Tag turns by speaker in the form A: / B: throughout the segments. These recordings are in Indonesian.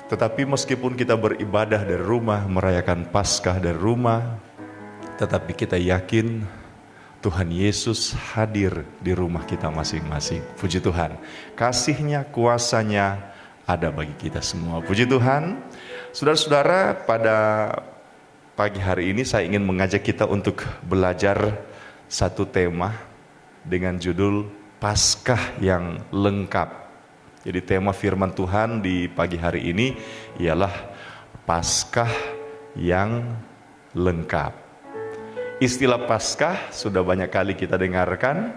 A: Tetapi meskipun kita beribadah dari rumah, merayakan Paskah dari rumah, tetapi kita yakin Tuhan Yesus hadir di rumah kita masing-masing. Puji Tuhan, kasih-Nya, kuasa-Nya ada bagi kita semua. Puji Tuhan. Saudara-saudara, pada pagi hari ini saya ingin mengajak kita untuk belajar satu tema dengan judul Paskah yang lengkap. Jadi tema firman Tuhan di pagi hari ini ialah Paskah yang lengkap. Istilah Paskah sudah banyak kali kita dengarkan.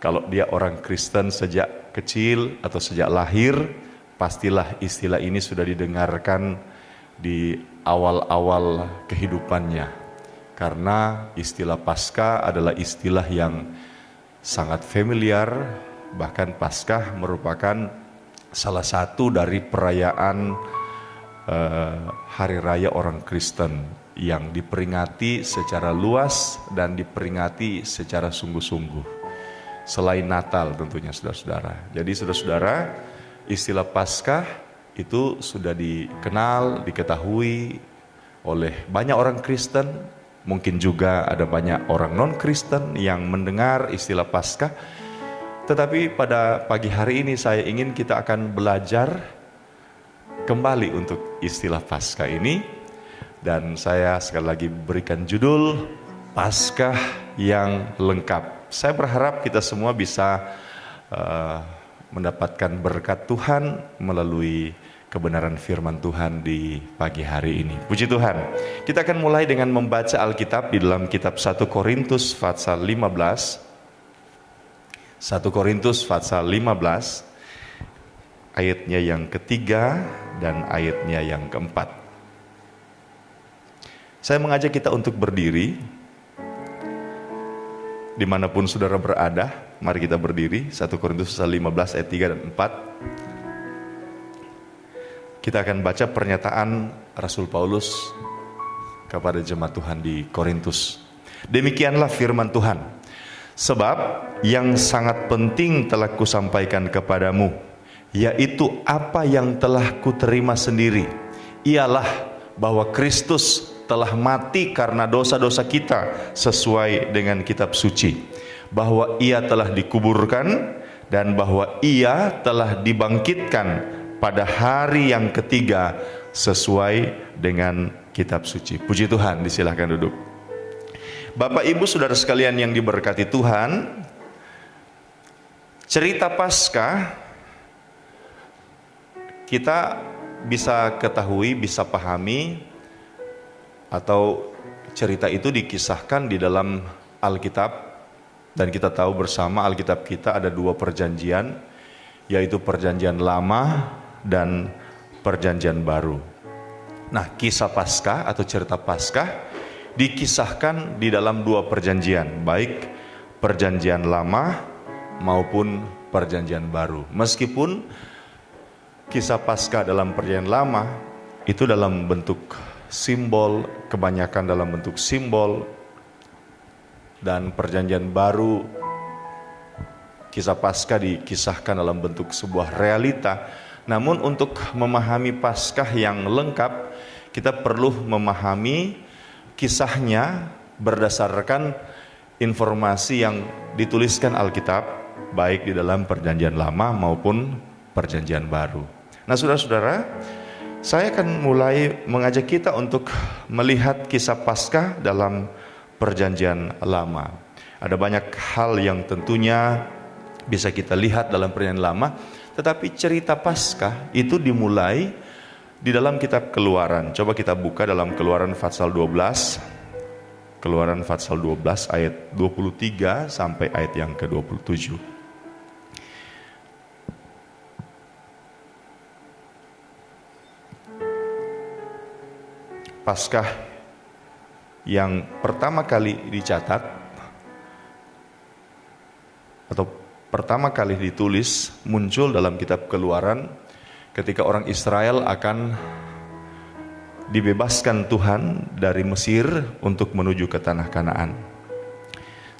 A: Kalau dia orang Kristen sejak kecil atau sejak lahir, pastilah istilah ini sudah didengarkan di awal-awal kehidupannya. Karena istilah Paskah adalah istilah yang sangat familiar. Bahkan Paskah merupakan salah satu dari perayaan hari raya orang Kristen yang diperingati secara luas dan diperingati secara sungguh-sungguh. Selain Natal tentunya saudara-saudara. Jadi saudara-saudara, istilah Paskah itu sudah dikenal, diketahui oleh banyak orang Kristen. Mungkin juga ada banyak orang non-Kristen yang mendengar istilah Paskah. Tetapi pada pagi hari ini saya ingin kita akan belajar kembali untuk istilah Paskah ini. Dan saya sekali lagi berikan judul Paskah yang lengkap. Saya berharap kita semua bisa mendapatkan berkat Tuhan melalui kebenaran firman Tuhan di pagi hari ini. Puji Tuhan. Kita akan mulai dengan membaca Alkitab di dalam kitab 1 Korintus pasal 15. 1 Korintus pasal 15 ayatnya yang ketiga dan ayatnya yang keempat. Saya mengajak kita untuk berdiri dimanapun saudara berada. Mari kita berdiri. 1 Korintus pasal 15 ayat 3 dan 4. Kita akan baca pernyataan Rasul Paulus kepada jemaat Tuhan di Korintus. Demikianlah firman Tuhan. Sebab yang sangat penting telah kusampaikan kepadamu, yaitu apa yang telah kuterima sendiri, ialah bahwa Kristus telah mati karena dosa-dosa kita sesuai dengan kitab suci, bahwa Ia telah dikuburkan dan bahwa Ia telah dibangkitkan pada hari yang ketiga sesuai dengan kitab suci. Puji Tuhan, disilahkan duduk. Bapak Ibu Saudara sekalian yang diberkati Tuhan, cerita Paskah kita bisa ketahui, bisa pahami, atau cerita itu dikisahkan di dalam Alkitab. Dan kita tahu bersama Alkitab kita ada dua perjanjian, yaitu perjanjian lama dan perjanjian baru. Nah, kisah Paskah atau cerita Paskah dikisahkan di dalam dua perjanjian, baik perjanjian lama maupun perjanjian baru. Meskipun kisah Paskah dalam perjanjian lama itu dalam bentuk simbol, kebanyakan dalam bentuk simbol, dan perjanjian baru kisah Paskah dikisahkan dalam bentuk sebuah realita. Namun untuk memahami Paskah yang lengkap, kita perlu memahami kisahnya berdasarkan informasi yang dituliskan Alkitab, baik di dalam perjanjian lama maupun perjanjian baru. Nah saudara-saudara, saya akan mulai mengajak kita untuk melihat kisah Paskah dalam perjanjian lama. Ada banyak hal yang tentunya bisa kita lihat dalam perjanjian lama, tetapi cerita Paskah itu dimulai di dalam kitab Keluaran. Coba kita buka dalam Keluaran pasal 12. Keluaran pasal 12 ayat 23 sampai ayat yang ke-27. Paskah yang pertama kali dicatat atau pertama kali ditulis muncul dalam kitab Keluaran ketika orang Israel akan dibebaskan Tuhan dari Mesir untuk menuju ke tanah Kanaan.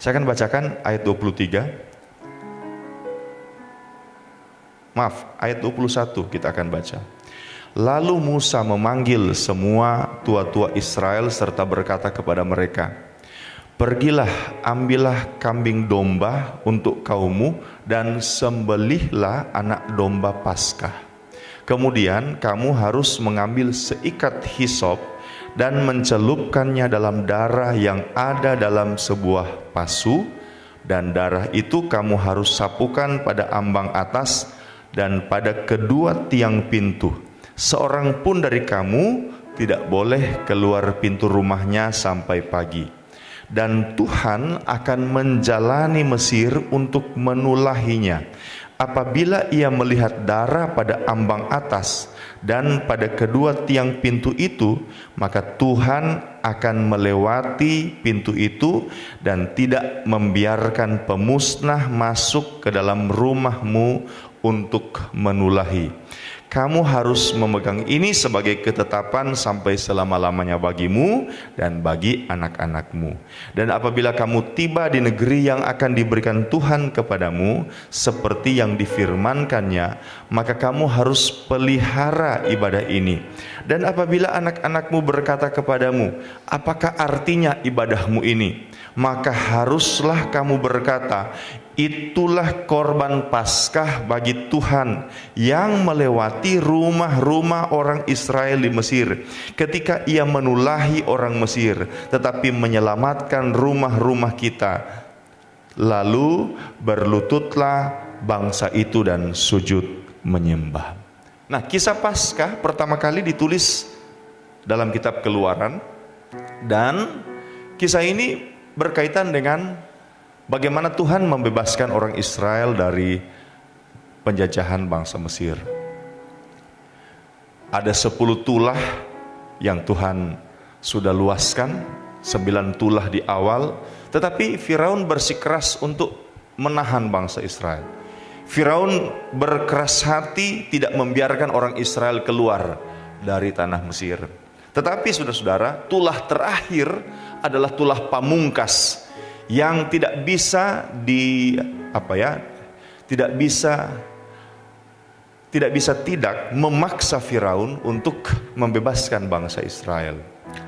A: Saya akan bacakan ayat 23. Maaf, ayat 21 kita akan baca. Lalu Musa memanggil semua tua-tua Israel serta berkata kepada mereka, "Pergilah, ambillah kambing domba untuk kaummu dan sembelihlah anak domba Paskah. Kemudian kamu harus mengambil seikat hisop dan mencelupkannya dalam darah yang ada dalam sebuah pasu, dan darah itu kamu harus sapukan pada ambang atas dan pada kedua tiang pintu. Seorang pun dari kamu tidak boleh keluar pintu rumahnya sampai pagi. Dan Tuhan akan menjalani Mesir untuk menulahinya. Apabila ia melihat darah pada ambang atas dan pada kedua tiang pintu itu, maka Tuhan akan melewati pintu itu dan tidak membiarkan pemusnah masuk ke dalam rumahmu untuk menulahi. Kamu harus memegang ini sebagai ketetapan sampai selama-lamanya bagimu dan bagi anak-anakmu. Dan apabila kamu tiba di negeri yang akan diberikan Tuhan kepadamu, seperti yang difirmankannya, maka kamu harus pelihara ibadah ini. Dan apabila anak-anakmu berkata kepadamu, apakah artinya ibadahmu ini? Maka haruslah kamu berkata, itulah korban Paskah bagi Tuhan yang melewati rumah-rumah orang Israel di Mesir ketika ia menulahi orang Mesir, tetapi menyelamatkan rumah-rumah kita. Lalu berlututlah bangsa itu dan sujud menyembah. Nah, kisah Paskah pertama kali ditulis dalam kitab Keluaran, dan kisah ini berkaitan dengan bagaimana Tuhan membebaskan orang Israel dari penjajahan bangsa Mesir. Ada 10 tulah yang Tuhan sudah luaskan, 9 tulah di awal, tetapi Firaun bersikeras untuk menahan bangsa Israel. Firaun berkeras hati tidak membiarkan orang Israel keluar dari tanah Mesir. Tetapi saudara-saudara, tulah terakhir adalah tulah pamungkas yang tidak bisa tidak memaksa Firaun untuk membebaskan bangsa Israel.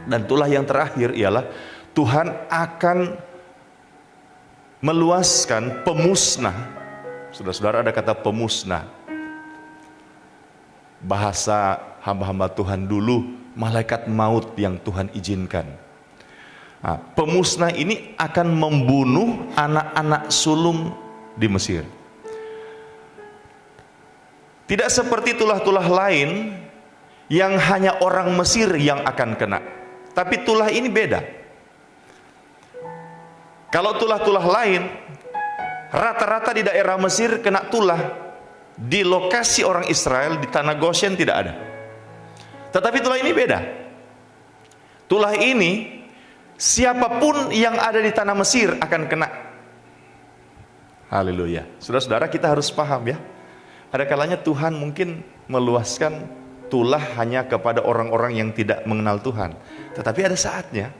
A: Dan tulah yang terakhir ialah Tuhan akan meluaskan pemusnah. Saudara-saudara, ada kata pemusnah. Bahasa hamba-hamba Tuhan dulu, malaikat maut yang Tuhan izinkan. Nah, pemusnah ini akan membunuh anak-anak sulung di Mesir. Tidak seperti tulah-tulah lain yang hanya orang Mesir yang akan kena. Tapi tulah ini beda. Kalau tulah-tulah lain, rata-rata di daerah Mesir kena tulah. Di lokasi orang Israel, di tanah Goshen tidak ada. Tetapi tulah ini beda. Tulah ini, siapapun yang ada di tanah Mesir akan kena. Haleluya. Saudara-saudara, kita harus paham ya. Ada kalanya Tuhan mungkin meluaskan tulah hanya kepada orang-orang yang tidak mengenal Tuhan. Tetapi ada saatnya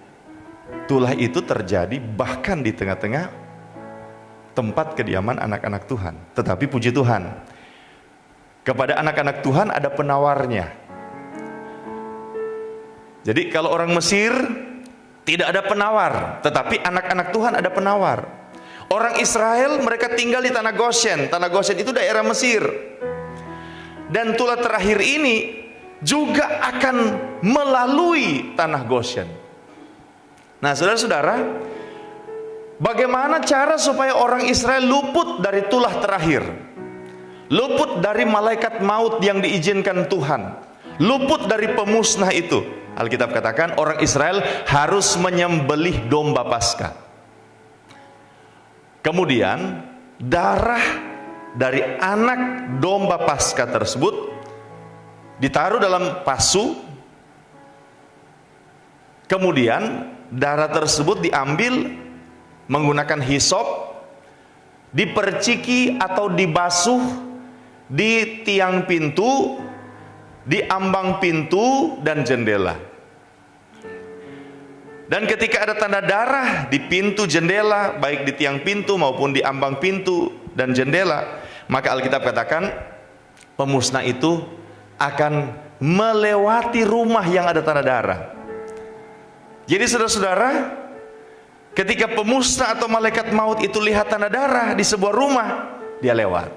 A: tulah itu terjadi bahkan di tengah-tengah tempat kediaman anak-anak Tuhan. Tetapi puji Tuhan, kepada anak-anak Tuhan ada penawarnya. Jadi kalau orang Mesir tidak ada penawar, tetapi anak-anak Tuhan ada penawar. Orang Israel mereka tinggal di tanah Goshen. Tanah Goshen itu daerah Mesir. Dan tulah terakhir ini juga akan melalui tanah Goshen. Nah, saudara-saudara, bagaimana cara supaya orang Israel luput dari tulah terakhir? Luput dari malaikat maut yang diizinkan Tuhan. Luput dari pemusnah itu. Alkitab katakan orang Israel harus menyembelih domba Paskah. Kemudian darah dari anak domba Paskah tersebut ditaruh dalam pasu. Kemudian darah tersebut diambil menggunakan hisop, diperciki atau dibasuh di tiang pintu, di ambang pintu dan jendela. Dan ketika ada tanda darah di pintu jendela, baik di tiang pintu maupun di ambang pintu dan jendela, maka Alkitab katakan pemusnah itu akan melewati rumah yang ada tanda darah. Jadi saudara-saudara, ketika pemusnah atau malaikat maut itu lihat tanda darah di sebuah rumah, dia lewat.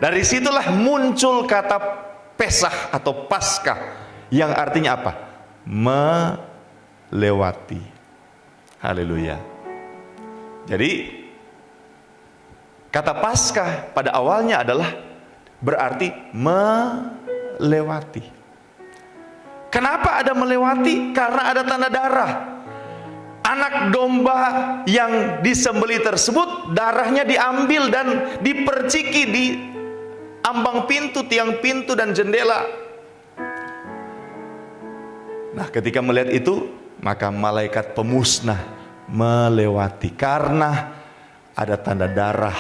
A: Dari situlah muncul kata Pesah atau Paskah, yang artinya apa? Melewati. Haleluya. Jadi kata Paskah pada awalnya adalah berarti melewati. Kenapa ada melewati? Karena ada tanda darah. Anak domba yang disembelih tersebut, darahnya diambil dan diperciki di ambang pintu, tiang pintu dan jendela. Nah, ketika melihat itu, maka malaikat pemusnah melewati karena ada tanda darah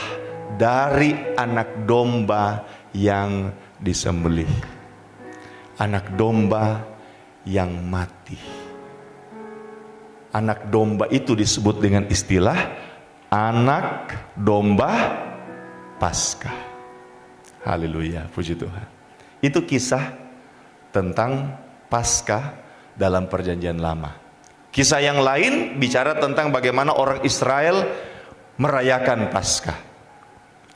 A: dari anak domba yang disembelih. Anak domba yang mati. Anak domba itu disebut dengan istilah anak domba Paskah. Haleluya, puji Tuhan. Itu kisah tentang Paskah dalam Perjanjian Lama. Kisah yang lain bicara tentang bagaimana orang Israel merayakan Paskah.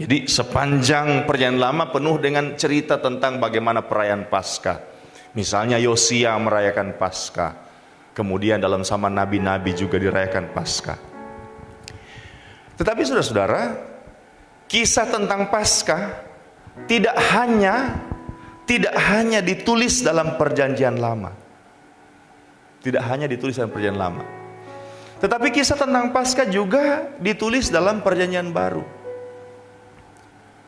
A: Jadi sepanjang Perjanjian Lama penuh dengan cerita tentang bagaimana perayaan Paskah. Misalnya Yosia merayakan Paskah. Kemudian dalam zaman nabi-nabi juga dirayakan Paskah. Tetapi saudara-saudara, kisah tentang Paskah tidak hanya ditulis dalam Perjanjian Lama. Tidak hanya ditulis dalam Perjanjian Lama. Tetapi kisah tentang Paskah juga ditulis dalam Perjanjian Baru.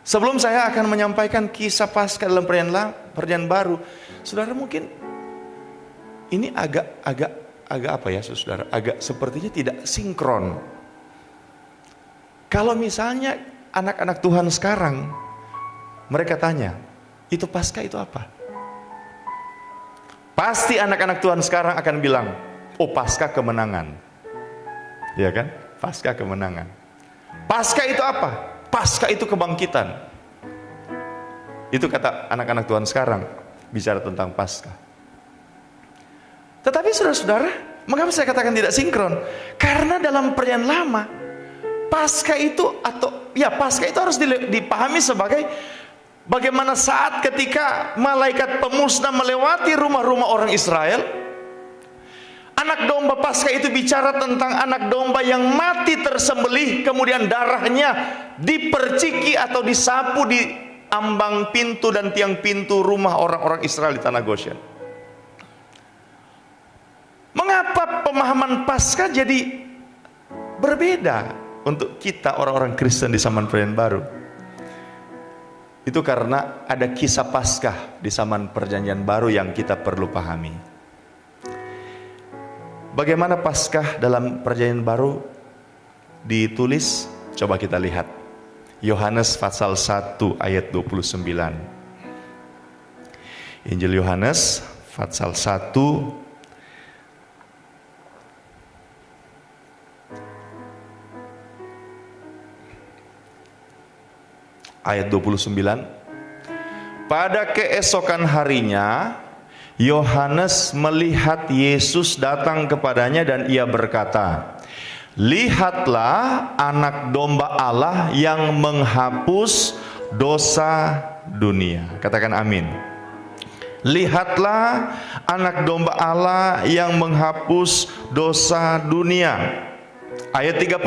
A: Sebelum saya akan menyampaikan kisah Paskah dalam Perjanjian Baru, saudara, mungkin ini agak apa ya, saudara? Agak sepertinya tidak sinkron. Kalau misalnya anak-anak Tuhan sekarang, mereka tanya, itu Paskah itu apa? Pasti anak-anak Tuhan sekarang akan bilang, oh, Paskah kemenangan. Ya kan? Paskah kemenangan. Paskah itu apa? Paskah itu kebangkitan. Itu kata anak-anak Tuhan sekarang bicara tentang Paskah. Tetapi saudara-saudara, mengapa saya katakan tidak sinkron? Karena dalam Perjanjian Lama, Paskah itu Paskah itu harus dipahami sebagai bagaimana saat ketika malaikat pemusnah melewati rumah-rumah orang Israel. Anak domba Paskah itu bicara tentang anak domba yang mati tersembelih, kemudian darahnya diperciki atau disapu di ambang pintu dan tiang pintu rumah orang-orang Israel di tanah Goshen. Mengapa pemahaman Paskah jadi berbeda untuk kita orang-orang Kristen di zaman Perjanjian Baru? Itu karena ada kisah Paskah di zaman Perjanjian Baru yang kita perlu pahami. Bagaimana Paskah dalam Perjanjian Baru ditulis? Coba kita lihat. Yohanes pasal 1 ayat 29. Injil Yohanes pasal 1 ayat 29. Pada keesokan harinya Yohanes melihat Yesus datang kepadanya dan ia berkata, lihatlah anak domba Allah yang menghapus dosa dunia. Katakan amin. Lihatlah anak domba Allah yang menghapus dosa dunia. Ayat 35.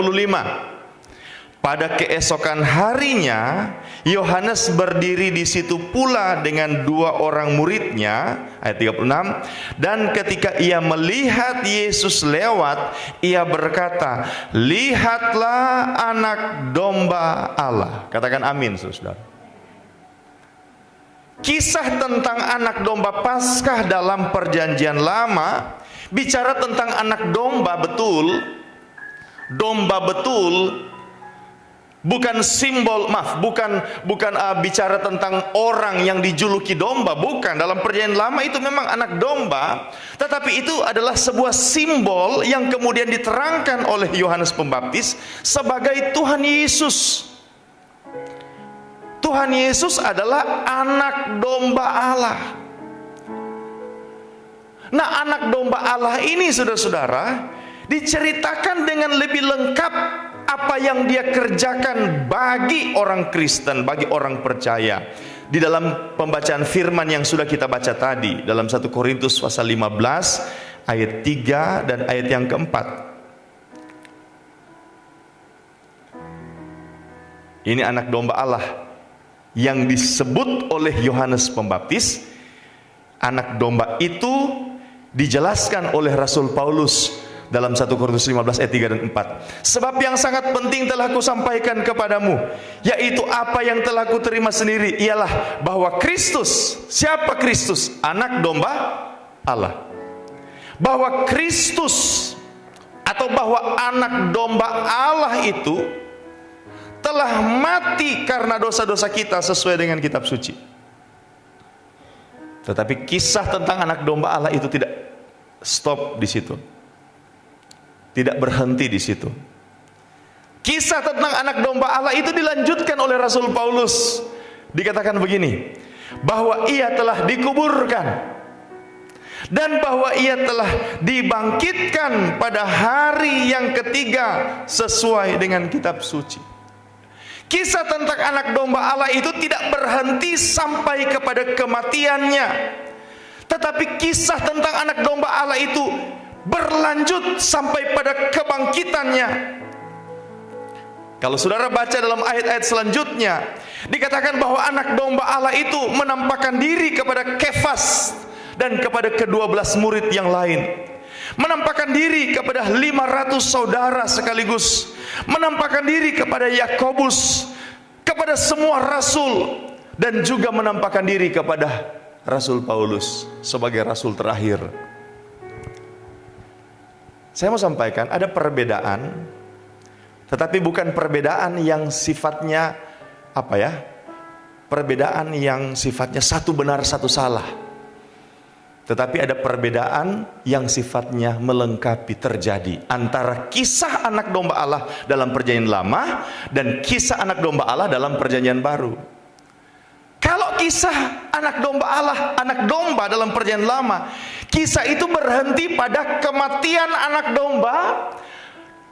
A: Pada keesokan harinya, Yohanes berdiri di situ pula dengan 2 orang muridnya, ayat 36, dan ketika ia melihat Yesus lewat, ia berkata, lihatlah anak domba Allah. Katakan amin, saudara. Kisah tentang anak domba Paskah dalam Perjanjian Lama bicara tentang anak domba betul, bukan simbol, bukan bicara tentang orang yang dijuluki domba, bukan. Dalam Perjanjian Lama itu memang anak domba, tetapi itu adalah sebuah simbol yang kemudian diterangkan oleh Yohanes Pembaptis sebagai Tuhan Yesus. Tuhan Yesus adalah anak domba Allah. Nah, anak domba Allah ini, saudara-saudara, diceritakan dengan lebih lengkap apa yang dia kerjakan bagi orang Kristen, bagi orang percaya. Di dalam pembacaan firman yang sudah kita baca tadi, dalam 1 Korintus pasal 15 ayat 3 dan ayat yang keempat. Ini anak domba Allah yang disebut oleh Yohanes Pembaptis. Anak domba itu dijelaskan oleh Rasul Paulus dalam 1 Korintus 15 ayat 3 dan 4. Sebab yang sangat penting telah kusampaikan kepadamu, yaitu apa yang telah kuterima sendiri, ialah bahwa Kristus, siapa Kristus? Anak domba Allah. Bahwa Kristus atau bahwa anak domba Allah itu telah mati karena dosa-dosa kita sesuai dengan kitab suci. Tetapi kisah tentang anak domba Allah itu tidak stop di situ. Tidak berhenti di situ. Kisah tentang anak domba Allah itu dilanjutkan oleh Rasul Paulus. Dikatakan begini, bahwa ia telah dikuburkan dan bahwa ia telah dibangkitkan pada hari yang ketiga sesuai dengan kitab suci. Kisah tentang anak domba Allah itu tidak berhenti sampai kepada kematiannya. Tetapi kisah tentang anak domba Allah itu berlanjut sampai pada kebangkitannya. Kalau saudara baca dalam ayat-ayat selanjutnya, dikatakan bahwa anak domba Allah itu menampakkan diri kepada Kefas dan kepada ke-12 murid yang lain. Menampakkan diri kepada 500 saudara sekaligus. Menampakkan diri kepada Yakobus, kepada semua rasul, dan juga menampakkan diri kepada Rasul Paulus sebagai rasul terakhir. Saya mau sampaikan ada perbedaan, tetapi bukan perbedaan yang sifatnya perbedaan yang sifatnya satu benar satu salah. Tetapi ada perbedaan yang sifatnya melengkapi terjadi antara kisah anak domba Allah dalam perjanjian lama dan kisah anak domba Allah dalam perjanjian baru. Kalau kisah anak domba Allah, anak domba dalam perjanjian lama, kisah itu berhenti pada kematian anak domba,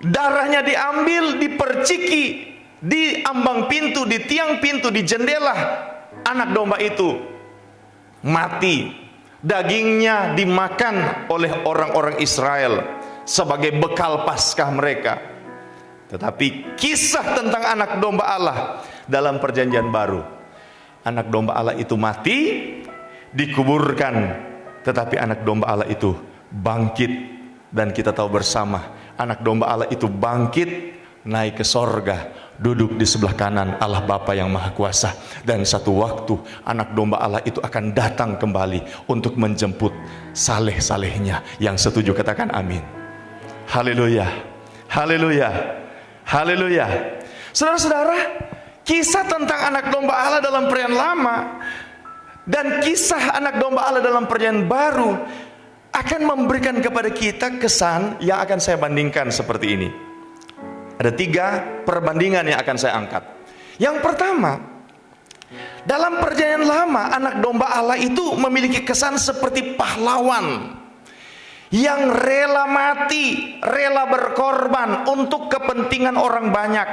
A: darahnya diambil, diperciki di ambang pintu, di tiang pintu, di jendela, anak domba itu mati. Dagingnya dimakan oleh orang-orang Israel sebagai bekal Paskah mereka. Tetapi kisah tentang anak domba Allah dalam perjanjian baru, anak domba Allah itu mati, dikuburkan, tetapi anak domba Allah itu bangkit. Dan kita tahu bersama, anak domba Allah itu bangkit, naik ke sorga, duduk di sebelah kanan Allah Bapa yang Maha Kuasa. Dan satu waktu anak domba Allah itu akan datang kembali untuk menjemput saleh-salehnya. Yang setuju katakan amin. Haleluya, haleluya, haleluya. Saudara-saudara, kisah tentang anak domba Allah dalam perjanjian lama dan kisah anak domba Allah dalam perjanjian baru akan memberikan kepada kita kesan yang akan saya bandingkan seperti ini. Ada 3 perbandingan yang akan saya angkat. Yang pertama, dalam perjanjian lama anak domba Allah itu memiliki kesan seperti pahlawan yang rela mati, rela berkorban untuk kepentingan orang banyak.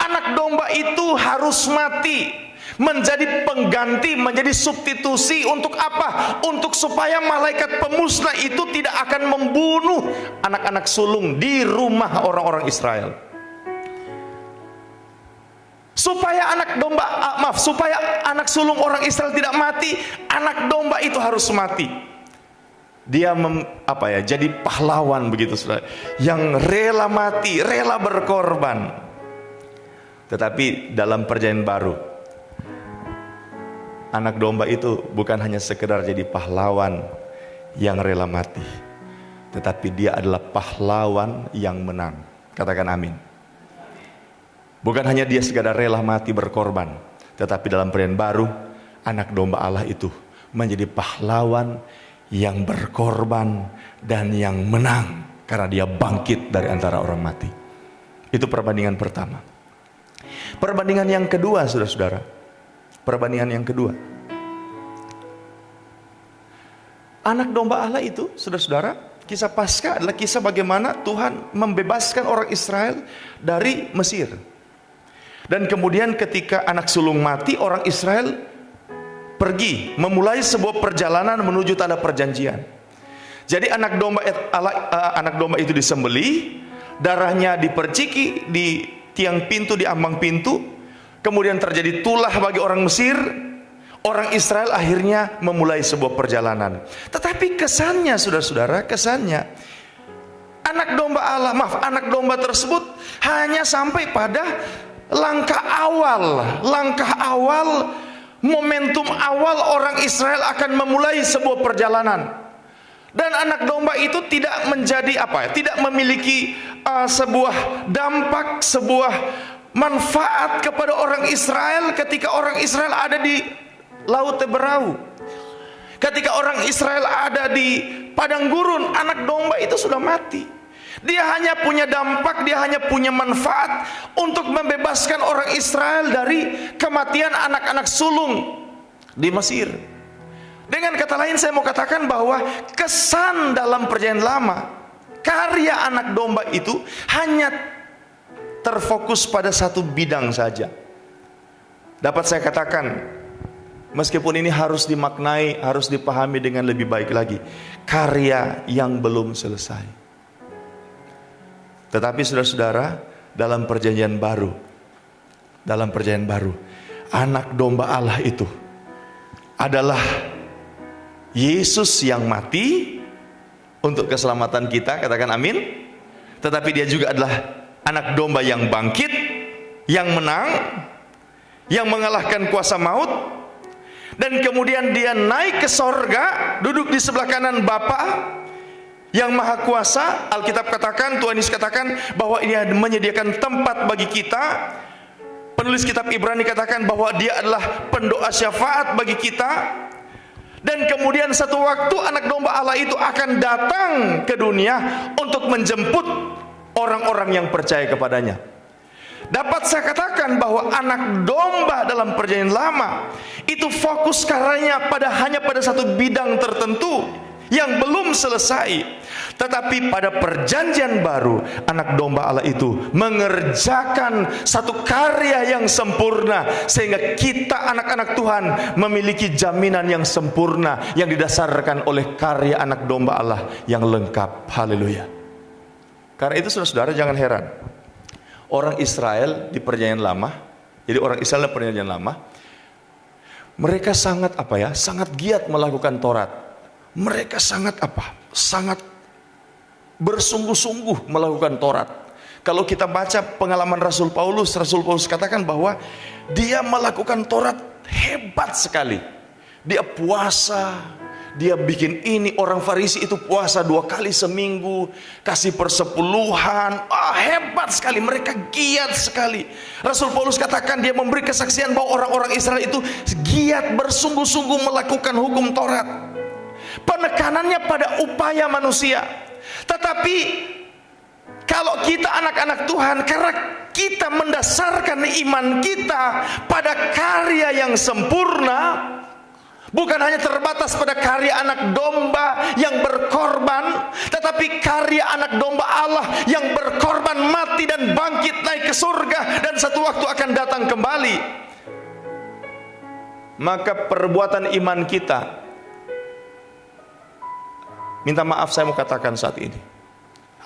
A: Anak domba itu harus mati, menjadi pengganti, menjadi substitusi untuk apa? Untuk supaya malaikat pemusnah itu tidak akan membunuh anak-anak sulung di rumah orang-orang Israel. Supaya supaya anak sulung orang Israel tidak mati, anak domba itu harus mati. Dia jadi pahlawan begitu, saudara, yang rela mati, rela berkorban. Tetapi dalam perjanjian baru, anak domba itu bukan hanya sekedar jadi pahlawan yang rela mati, tetapi dia adalah pahlawan yang menang. Katakan amin. Bukan hanya dia sekadar rela mati berkorban, tetapi dalam perjanjian baru, anak domba Allah itu menjadi pahlawan yang berkorban dan yang menang karena dia bangkit dari antara orang mati. Itu perbandingan pertama. Perbandingan yang kedua, saudara-saudara, perbandingan yang kedua, Anak domba Allah itu, saudara-saudara, kisah Paskah adalah kisah bagaimana Tuhan membebaskan orang Israel dari Mesir. Dan kemudian ketika anak sulung mati, orang Israel pergi memulai sebuah perjalanan menuju tanah perjanjian. Jadi anak domba itu disembelih, darahnya diperciki di tiang pintu, di ambang pintu. Kemudian terjadi tulah bagi orang Mesir. Orang Israel akhirnya memulai sebuah perjalanan. Tetapi kesannya, saudara-saudara, kesannya anak domba tersebut hanya sampai pada langkah awal, momentum awal orang Israel akan memulai sebuah perjalanan. Dan anak domba itu tidak menjadi tidak memiliki sebuah dampak, sebuah manfaat kepada orang Israel ketika orang Israel ada di Laut Teberau. Ketika orang Israel ada di padang gurun, anak domba itu sudah mati. Dia hanya punya dampak, dia hanya punya manfaat untuk membebaskan orang Israel dari kematian anak-anak sulung di Mesir. Dengan kata lain, saya mau katakan bahwa kesan dalam perjanjian lama, karya anak domba itu hanya terfokus pada satu bidang saja. Dapat saya katakan, meskipun ini harus dimaknai, harus dipahami dengan lebih baik lagi, karya yang belum selesai. Tetapi saudara-saudara, dalam perjanjian baru, anak domba Allah itu adalah Yesus yang mati untuk keselamatan kita, katakan amin. Tetapi dia juga adalah anak domba yang bangkit, yang menang, yang mengalahkan kuasa maut. Dan kemudian dia naik ke sorga, duduk di sebelah kanan Bapa yang maha kuasa. Alkitab katakan, Tuhan Yesus katakan bahwa dia menyediakan tempat bagi kita. Penulis kitab Ibrani katakan bahwa dia adalah pendoa syafaat bagi kita. Dan kemudian satu waktu anak domba Allah itu akan datang ke dunia untuk menjemput orang-orang yang percaya kepadanya. Dapat saya katakan bahwa anak domba dalam perjanjian lama itu fokus karyanya hanya pada satu bidang tertentu yang belum selesai. Tetapi pada perjanjian baru, anak domba Allah itu mengerjakan satu karya yang sempurna, sehingga kita anak-anak Tuhan memiliki jaminan yang sempurna yang didasarkan oleh karya anak domba Allah yang lengkap. Haleluya. Karena itu saudara-saudara, jangan heran orang Israel di perjanjian lama, jadi orang Israel di perjanjian lama, mereka sangat sangat giat melakukan Taurat. Mereka sangat bersungguh-sungguh melakukan Taurat. Kalau kita baca pengalaman Rasul Paulus katakan bahwa dia melakukan Taurat hebat sekali. Dia puasa, dia bikin ini. Orang Farisi itu puasa 2 kali seminggu, kasih persepuluhan. Hebat sekali, mereka giat sekali. Rasul Paulus katakan dia memberi kesaksian bahwa orang-orang Israel itu giat bersungguh-sungguh melakukan hukum Taurat. Penekanannya pada upaya manusia. Tetapi kalau kita anak-anak Tuhan, karena kita mendasarkan iman kita pada karya yang sempurna, bukan hanya terbatas pada karya anak domba yang berkorban, tetapi karya anak domba Allah yang berkorban, mati dan bangkit naik ke surga, dan satu waktu akan datang kembali. Maka perbuatan iman kita, minta maaf saya mau katakan saat ini,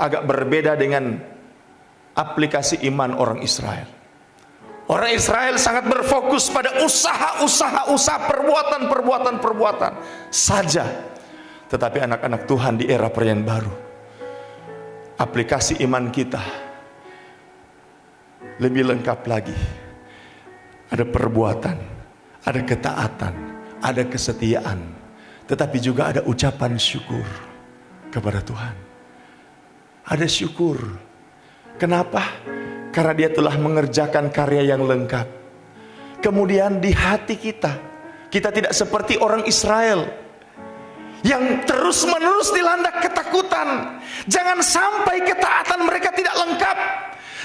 A: agak berbeda dengan aplikasi iman orang Israel. Orang Israel sangat berfokus pada usaha perbuatan saja. Tetapi anak-anak Tuhan di era perjanjian baru, aplikasi iman kita lebih lengkap lagi. Ada perbuatan, ada ketaatan, ada kesetiaan, tetapi juga ada ucapan syukur kepada Tuhan. Ada syukur. Kenapa? Karena dia telah mengerjakan karya yang lengkap. Kemudian di hati kita tidak seperti orang Israel yang terus-menerus dilanda ketakutan. Jangan sampai ketaatan mereka tidak lengkap.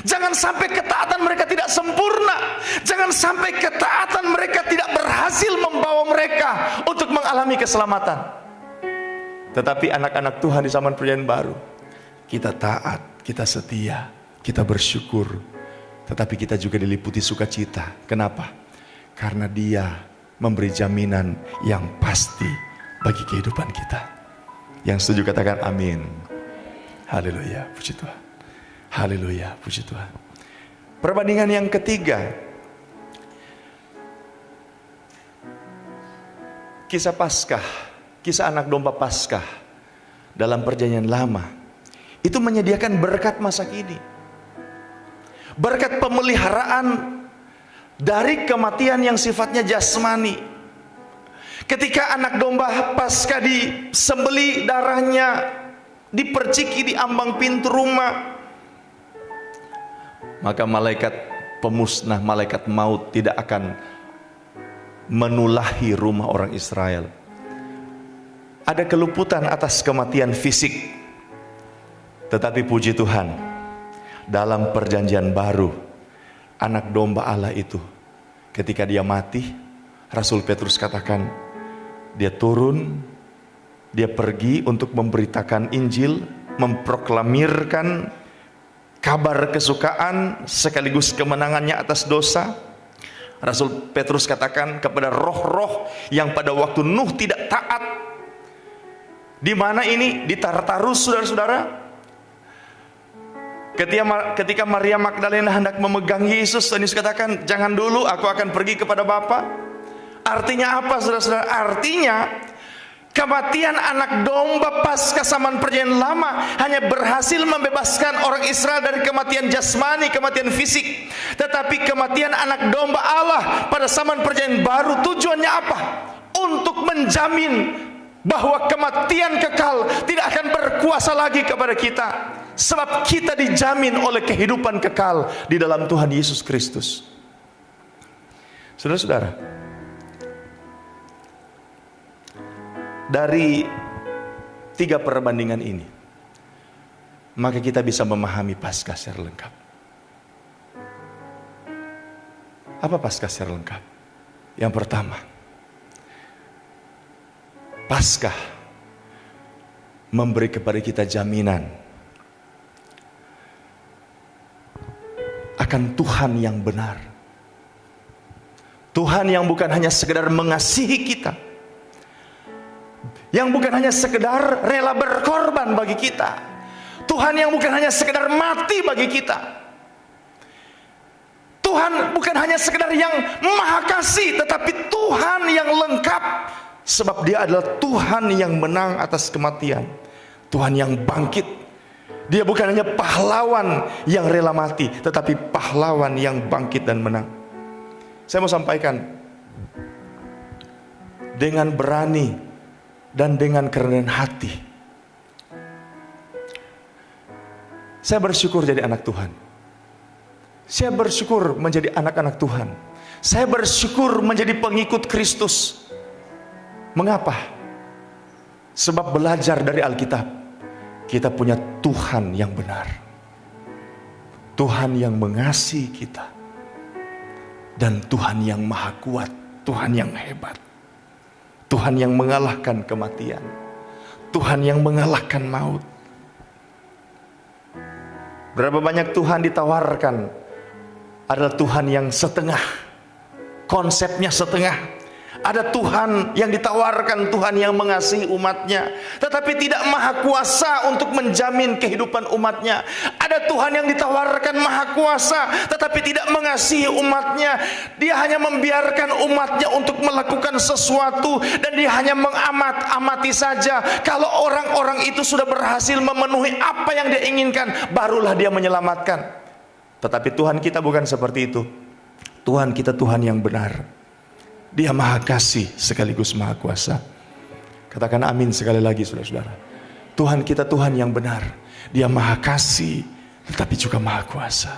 A: Jangan sampai ketaatan mereka tidak sempurna. Jangan sampai ketaatan mereka tidak berhasil membawa mereka untuk mengalami keselamatan. Tetapi anak-anak Tuhan di zaman perjanjian baru, kita taat, kita setia, kita bersyukur, tetapi kita juga diliputi sukacita. Kenapa? Karena Dia memberi jaminan yang pasti bagi kehidupan kita. Yang setuju katakan amin. Haleluya, puji Tuhan. Haleluya, puji Tuhan. Perbandingan yang ketiga, kisah Paskah, kisah anak domba Paskah dalam perjanjian lama, itu menyediakan berkat masa kini. Berkat pemeliharaan dari kematian yang sifatnya jasmani. Ketika anak domba Paskah disembelih, darahnya diperciki di ambang pintu rumah, maka malaikat pemusnah, malaikat maut tidak akan menulahi rumah orang Israel. Ada keluputan atas kematian fisik, tetapi puji Tuhan, dalam perjanjian baru, anak domba Allah itu ketika dia mati, Rasul Petrus katakan, dia turun, dia pergi untuk memberitakan Injil, memproklamirkan kabar kesukaan sekaligus kemenangannya atas dosa. Rasul Petrus katakan kepada roh-roh yang pada waktu Nuh tidak taat, di mana ini? Di Tartarus, saudara-saudara. Ketika Maria Magdalena hendak memegang Yesus, Yesus katakan, jangan dulu, aku akan pergi kepada Bapa. Artinya apa, saudara-saudara? Artinya kematian anak domba Paskah zaman perjanjian lama hanya berhasil membebaskan orang Israel dari kematian jasmani, kematian fisik. Tetapi kematian anak domba Allah pada zaman perjanjian baru tujuannya apa? Untuk menjamin bahwa kematian kekal tidak akan berkuasa lagi kepada kita. Sebab kita dijamin oleh kehidupan kekal di dalam Tuhan Yesus Kristus. Saudara-saudara, dari 3 perbandingan ini, maka kita bisa memahami Paskah secara lengkap. Apa Paskah secara lengkap? Yang pertama, Paskah memberi kepada kita jaminan akan Tuhan yang benar. Tuhan yang bukan hanya sekedar mengasihi kita, yang bukan hanya sekedar rela berkorban bagi kita, Tuhan yang bukan hanya sekedar mati bagi kita, Tuhan bukan hanya sekedar yang maha kasih, tetapi Tuhan yang lengkap. Sebab Dia adalah Tuhan yang menang atas kematian, Tuhan yang bangkit. Dia bukan hanya pahlawan yang rela mati, tetapi pahlawan yang bangkit dan menang. Saya mau sampaikan, dengan berani dan dengan kerendahan hati, saya bersyukur jadi anak Tuhan. Saya bersyukur menjadi anak-anak Tuhan. Saya bersyukur menjadi pengikut Kristus. Mengapa? Sebab belajar dari Alkitab, kita punya Tuhan yang benar, Tuhan yang mengasihi kita, dan Tuhan yang maha kuat, Tuhan yang hebat, Tuhan yang mengalahkan kematian, Tuhan yang mengalahkan maut. Berapa banyak Tuhan ditawarkan adalah Tuhan yang setengah, konsepnya setengah. Ada Tuhan yang ditawarkan, Tuhan yang mengasihi umatnya, tetapi tidak maha kuasa untuk menjamin kehidupan umatnya. Ada Tuhan yang ditawarkan maha kuasa, tetapi tidak mengasihi umatnya. Dia hanya membiarkan umatnya untuk melakukan sesuatu, dan dia hanya mengamati saja. Kalau orang-orang itu sudah berhasil memenuhi apa yang dia inginkan, barulah dia menyelamatkan. Tetapi Tuhan kita bukan seperti itu. Tuhan kita Tuhan yang benar. Dia maha kasih sekaligus maha kuasa. Katakan amin sekali lagi, saudara-saudara. Tuhan kita Tuhan yang benar. Dia maha kasih tetapi juga maha kuasa.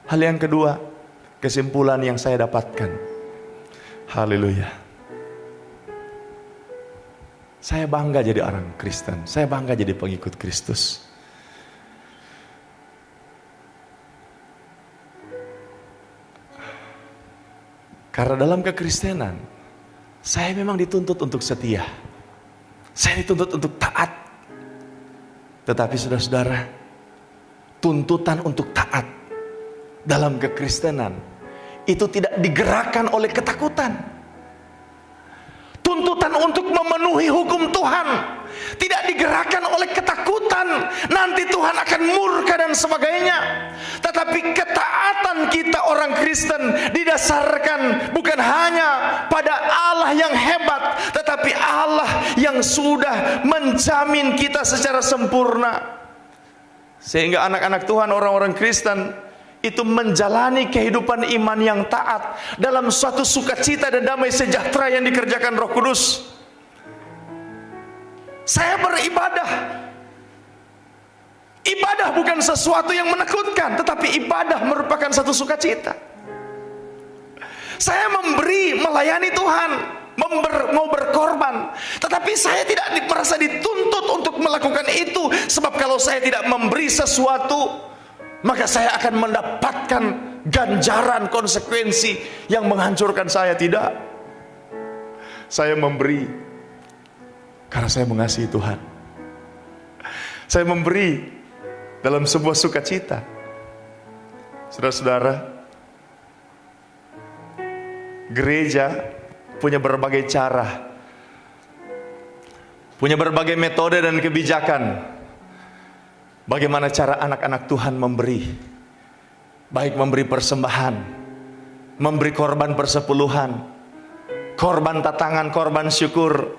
A: Hal yang kedua, kesimpulan yang saya dapatkan, haleluya, saya bangga jadi orang Kristen. Saya bangga jadi pengikut Kristus. Karena dalam kekristenan, saya memang dituntut untuk setia. Saya dituntut untuk taat. Tetapi saudara-saudara, tuntutan untuk taat dalam kekristenan itu tidak digerakkan oleh ketakutan. Tuntutan untuk memenuhi hukum Tuhan tidak digerakkan oleh ketakutan nanti Tuhan akan murka dan sebagainya. Tetapi ketaatan kita orang Kristen didasarkan bukan hanya pada Allah yang hebat, tetapi Allah yang sudah menjamin kita secara sempurna. Sehingga anak-anak Tuhan, orang-orang Kristen itu menjalani kehidupan iman yang taat dalam suatu sukacita dan damai sejahtera yang dikerjakan Roh Kudus. Saya beribadah. Ibadah bukan sesuatu yang menakutkan, tetapi ibadah merupakan satu sukacita. Saya memberi, melayani Tuhan, mau berkorban, tetapi saya tidak merasa dituntut untuk melakukan itu. Sebab kalau saya tidak memberi sesuatu, maka saya akan mendapatkan ganjaran konsekuensi yang menghancurkan saya. Tidak. Saya memberi karena saya mengasihi Tuhan. Saya memberi dalam sebuah sukacita. Saudara-saudara, gereja punya berbagai cara, punya berbagai metode dan kebijakan. Bagaimana cara anak-anak Tuhan memberi, baik memberi persembahan, memberi korban persepuluhan, korban tatangan, korban syukur.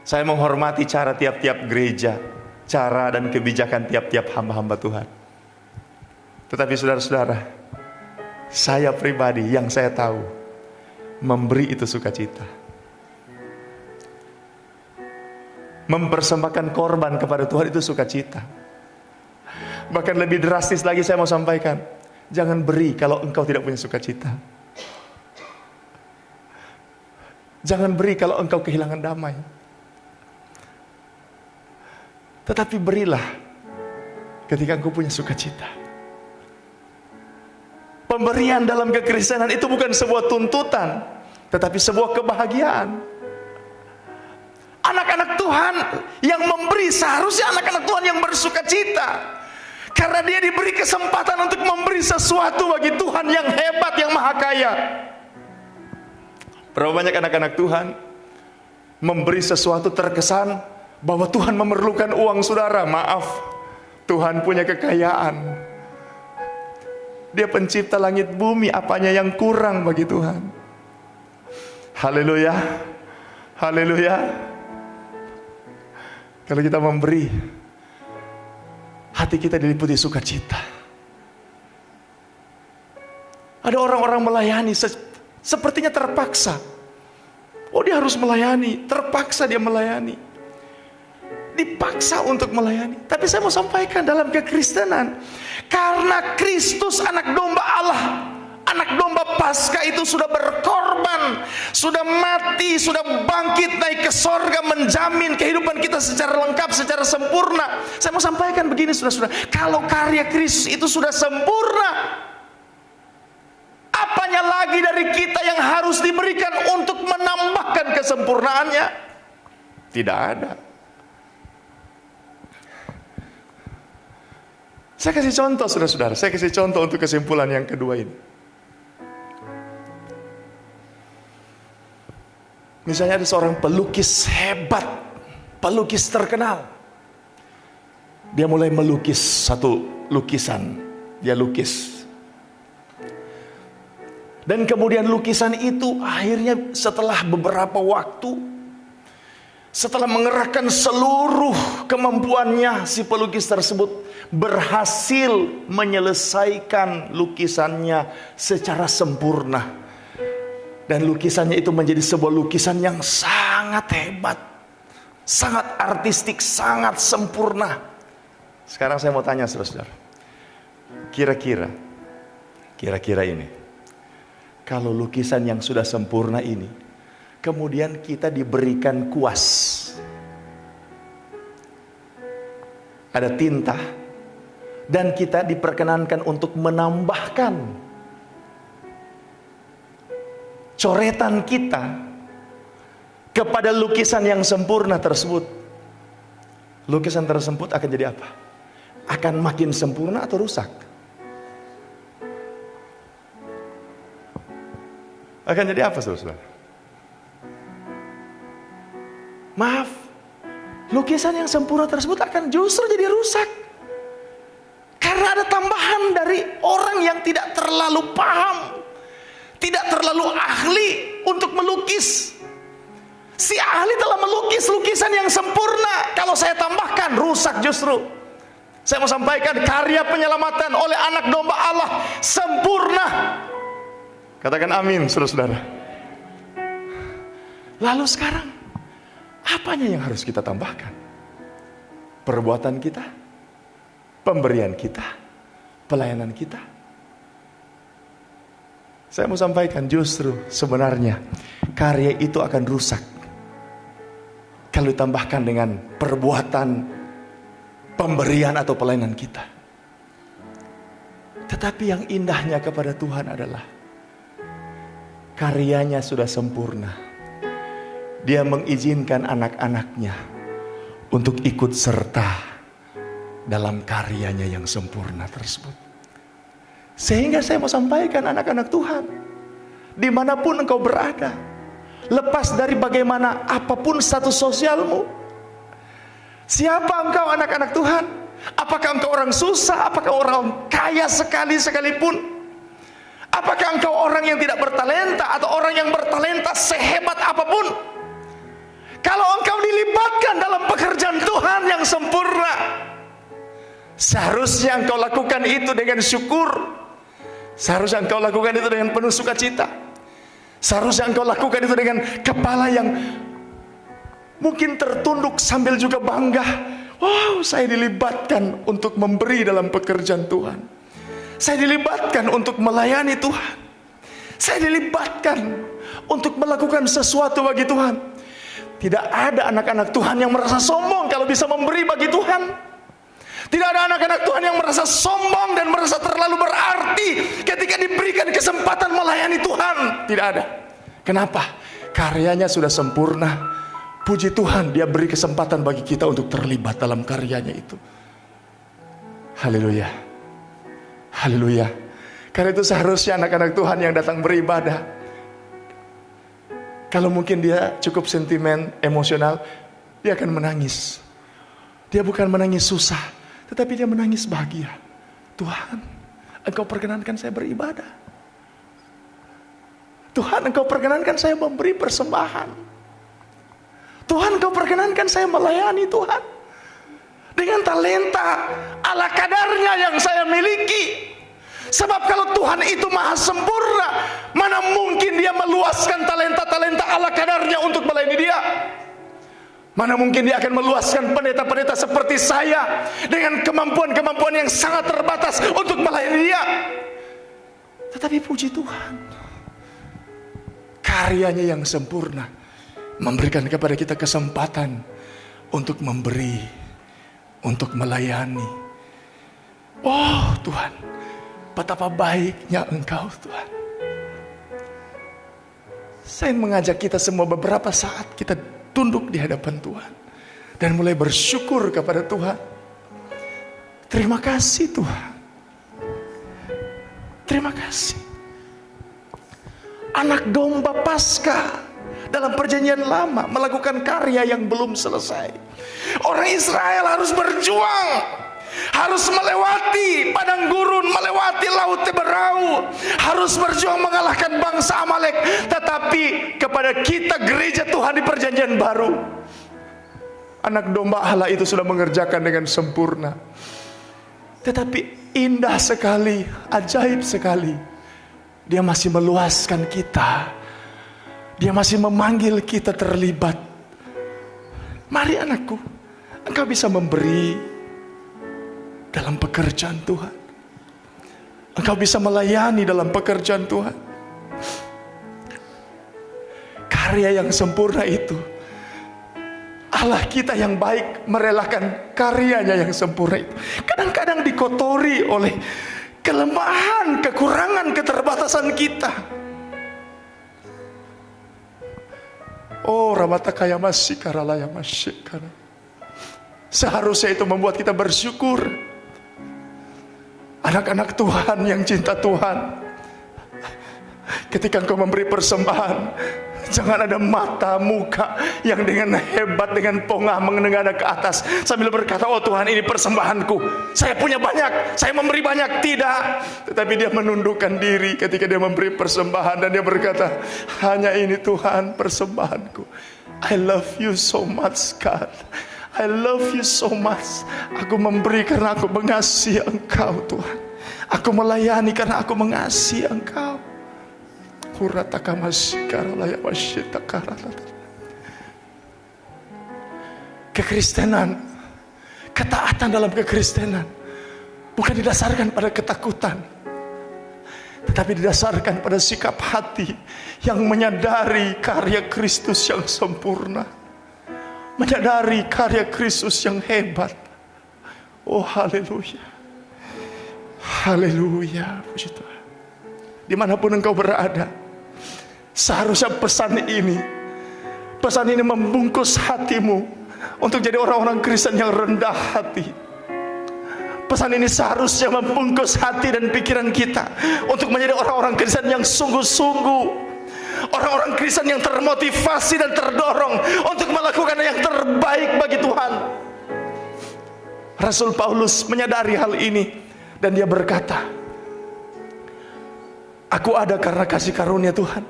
A: Saya menghormati cara tiap-tiap gereja, cara dan kebijakan tiap-tiap hamba-hamba Tuhan. Tetapi saudara-saudara, saya pribadi yang saya tahu, memberi itu sukacita. Mempersembahkan korban kepada Tuhan itu sukacita. Bahkan lebih drastis lagi saya mau sampaikan, jangan beri kalau engkau tidak punya sukacita. Jangan beri kalau engkau kehilangan damai. Tetapi berilah ketika engkau punya sukacita. Pemberian dalam kekristenan itu bukan sebuah tuntutan, tetapi sebuah kebahagiaan. Anak-anak Tuhan yang memberi seharusnya anak-anak Tuhan yang bersukacita, karena dia diberi kesempatan untuk memberi sesuatu bagi Tuhan yang hebat, yang maha kaya. Berapa banyak anak-anak Tuhan memberi sesuatu terkesan bahwa Tuhan memerlukan uang. Saudara, maaf, Tuhan punya kekayaan. Dia pencipta langit bumi, apanya yang kurang bagi Tuhan? Haleluya, haleluya. Kalau kita memberi, hati kita diliputi sukacita. Ada orang-orang melayani sepertinya terpaksa. Oh, dia harus melayani, terpaksa dia melayani, dipaksa untuk melayani. Tapi saya mau sampaikan dalam kekristenan, karena Kristus anak domba Allah, anak domba Paskah itu sudah berkorban, sudah mati, sudah bangkit naik ke sorga, menjamin kehidupan kita secara lengkap, secara sempurna. Saya mau sampaikan begini, saudara-saudara, kalau karya Kristus itu sudah sempurna, apanya lagi dari kita yang harus diberikan untuk menambahkan kesempurnaannya? Tidak ada. Saya kasih contoh, saudara-saudara, saya kasih contoh untuk kesimpulan yang kedua ini. Misalnya ada seorang pelukis hebat, pelukis terkenal. Dia mulai melukis satu lukisan, dia lukis. Dan kemudian lukisan itu akhirnya setelah beberapa waktu, setelah mengerahkan seluruh kemampuannya, si pelukis tersebut berhasil menyelesaikan lukisannya secara sempurna. Dan lukisannya itu menjadi sebuah lukisan yang sangat hebat, sangat artistik, sangat sempurna. Sekarang saya mau tanya saudara-saudara, kira-kira ini, kalau lukisan yang sudah sempurna ini kemudian kita diberikan kuas, ada tinta, dan kita diperkenankan untuk menambahkan coretan kita,
B: kepada lukisan yang sempurna tersebut, lukisan tersebut akan jadi apa? Akan makin sempurna atau rusak? Akan jadi apa, saudara-saudara? Maaf, lukisan yang sempurna tersebut akan justru jadi rusak. Karena ada tambahan dari orang yang tidak terlalu paham, tidak terlalu ahli untuk melukis. Si ahli telah melukis lukisan yang sempurna. Kalau saya tambahkan, rusak justru. Saya mau sampaikan, karya penyelamatan oleh anak domba Allah sempurna. Katakan amin, saudara-saudara. Lalu sekarang, apanya yang harus kita tambahkan? Perbuatan kita, pemberian kita, pelayanan kita. Saya mau sampaikan, justru sebenarnya karya itu akan rusak kalau ditambahkan dengan perbuatan, pemberian atau pelayanan kita. Tetapi yang indahnya kepada Tuhan adalah karyanya sudah sempurna. Dia mengizinkan anak-anaknya untuk ikut serta dalam karyanya yang sempurna tersebut. Sehingga saya mau sampaikan, anak-anak Tuhan, dimanapun engkau berada, lepas dari bagaimana apapun status sosialmu, siapa engkau, anak-anak Tuhan? Apakah engkau orang susah? Apakah orang kaya sekalipun? Apakah engkau orang yang tidak bertalenta atau orang yang bertalenta sehebat apapun? Kalau engkau dilibatkan dalam pekerjaan Tuhan yang sempurna, seharusnya engkau lakukan itu dengan syukur. Seharusnya engkau lakukan itu dengan penuh sukacita. Seharusnya engkau lakukan itu dengan kepala yang mungkin tertunduk sambil juga bangga. Wow, saya dilibatkan untuk memberi dalam pekerjaan Tuhan. Saya dilibatkan untuk melayani Tuhan. Saya dilibatkan untuk melakukan sesuatu bagi Tuhan. Tidak ada anak-anak Tuhan yang merasa sombong kalau bisa memberi bagi Tuhan. Tidak ada anak-anak Tuhan yang merasa sombong dan merasa terlalu berarti ketika diberikan kesempatan melayani Tuhan. Tidak ada. Kenapa? Karyanya sudah sempurna. Puji Tuhan, Dia beri kesempatan bagi kita untuk terlibat dalam karyanya itu. Haleluya. Haleluya. Karena itu seharusnya anak-anak Tuhan yang datang beribadah, kalau mungkin dia cukup sentimen, emosional, dia akan menangis. Dia bukan menangis susah, tetapi dia menangis bahagia. Tuhan, Engkau perkenankan saya beribadah. Tuhan, Engkau perkenankan saya memberi persembahan. Tuhan, Engkau perkenankan saya melayani Tuhan dengan talenta ala kadarnya yang saya miliki. Sebab kalau Tuhan itu maha sempurna, mana mungkin Dia meluaskan talenta-talenta ala kadarnya untuk melayani Dia. Mana mungkin Dia akan meluaskan pendeta-pendeta seperti saya dengan kemampuan-kemampuan yang sangat terbatas untuk melayani Dia. Tetapi puji Tuhan, karyanya yang sempurna memberikan kepada kita kesempatan untuk memberi, untuk melayani. Oh Tuhan, betapa baiknya Engkau Tuhan. Saya ingin mengajak kita semua beberapa saat kita tunduk di hadapan Tuhan dan mulai bersyukur kepada Tuhan. Terima kasih Tuhan. Terima kasih. Anak domba Paskah dalam perjanjian lama melakukan karya yang belum selesai. Orang Israel harus berjuang, harus melewati padang gurun, melewati laut Teberau, harus berjuang mengalahkan bangsa Amalek. Tetapi kepada kita gereja Tuhan di perjanjian baru, anak domba Allah itu sudah mengerjakan dengan sempurna. Tetapi indah sekali, ajaib sekali, Dia masih meluaskan kita. Dia masih memanggil kita terlibat. Mari anakku, engkau bisa memberi dalam pekerjaan Tuhan. Engkau bisa melayani dalam pekerjaan Tuhan. Karya yang sempurna itu, Allah kita yang baik merelakan karyanya yang sempurna itu. Kadang-kadang dikotori oleh kelemahan, kekurangan, keterbatasan kita. Oh, Ramatakaya Masikaralaya Masyikara. Seharusnya itu membuat kita bersyukur. Anak-anak Tuhan yang cinta Tuhan, ketika engkau memberi persembahan, jangan ada mata muka yang dengan hebat, dengan pongah menengadah ke atas sambil berkata, oh Tuhan, ini persembahanku, saya punya banyak, saya memberi banyak. Tidak. Tetapi dia menundukkan diri ketika dia memberi persembahan, dan dia berkata, hanya ini Tuhan persembahanku. I love you so much God, I love you so much. Aku memberi karena aku mengasihi Engkau Tuhan. Aku melayani karena aku mengasihi Engkau. Kekristenan, ketaatan dalam kekristenan bukan didasarkan pada ketakutan, tetapi didasarkan pada sikap hati yang menyadari karya Kristus yang sempurna, menyadari karya Kristus yang hebat. Oh haleluya, haleluya, puji Tuhan. Dimanapun engkau berada, seharusnya pesan ini membungkus hatimu untuk jadi orang-orang Kristen yang rendah hati. Pesan ini seharusnya membungkus hati dan pikiran kita untuk menjadi orang-orang Kristen yang sungguh-sungguh, orang-orang Kristen yang termotivasi dan terdorong untuk melakukan yang terbaik bagi Tuhan. Rasul Paulus menyadari hal ini dan dia berkata, aku ada karena kasih karunia Tuhan,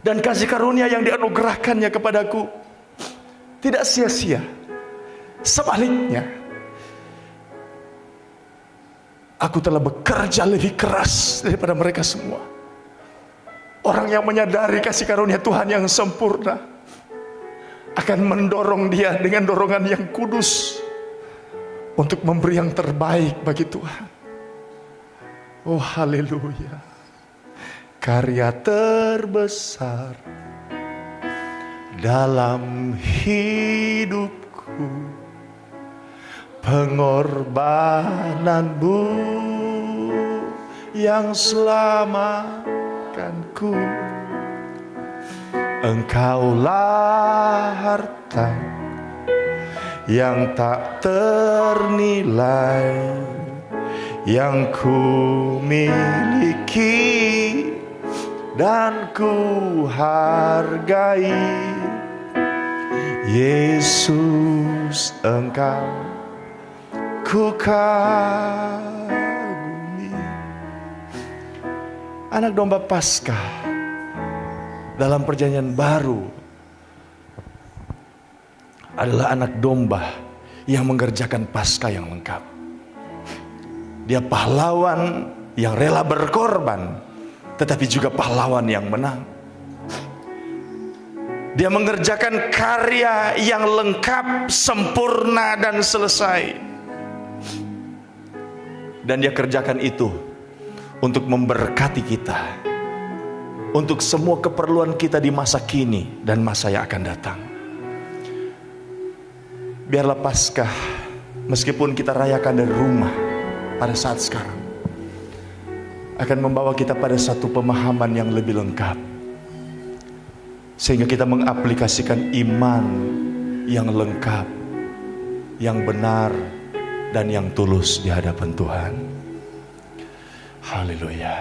B: dan kasih karunia yang dianugerahkannya kepadaku tidak sia-sia. Sebaliknya, aku telah bekerja lebih keras daripada mereka semua. Orang yang menyadari kasih karunia Tuhan yang sempurna akan mendorong dia dengan dorongan yang kudus untuk memberi yang terbaik bagi Tuhan. Oh haleluya. Karya terbesar dalam hidupku, pengorbananmu yang selamatkanku. Engkaulah harta yang tak ternilai yang ku miliki dan ku hargai. Yesus, Engkau ku kagumi. Anak domba Paskah dalam perjanjian baru adalah anak domba yang mengerjakan Paskah yang lengkap. Dia pahlawan yang rela berkorban, tetapi juga pahlawan yang menang. Dia mengerjakan karya yang lengkap, sempurna, dan selesai. Dan dia kerjakan itu untuk memberkati kita, untuk semua keperluan kita di masa kini dan masa yang akan datang. Biarlah Paskah, meskipun kita rayakan dari rumah pada saat sekarang, akan membawa kita pada satu pemahaman yang lebih lengkap, sehingga kita mengaplikasikan iman yang lengkap, yang benar, dan yang tulus di hadapan Tuhan. Haleluya.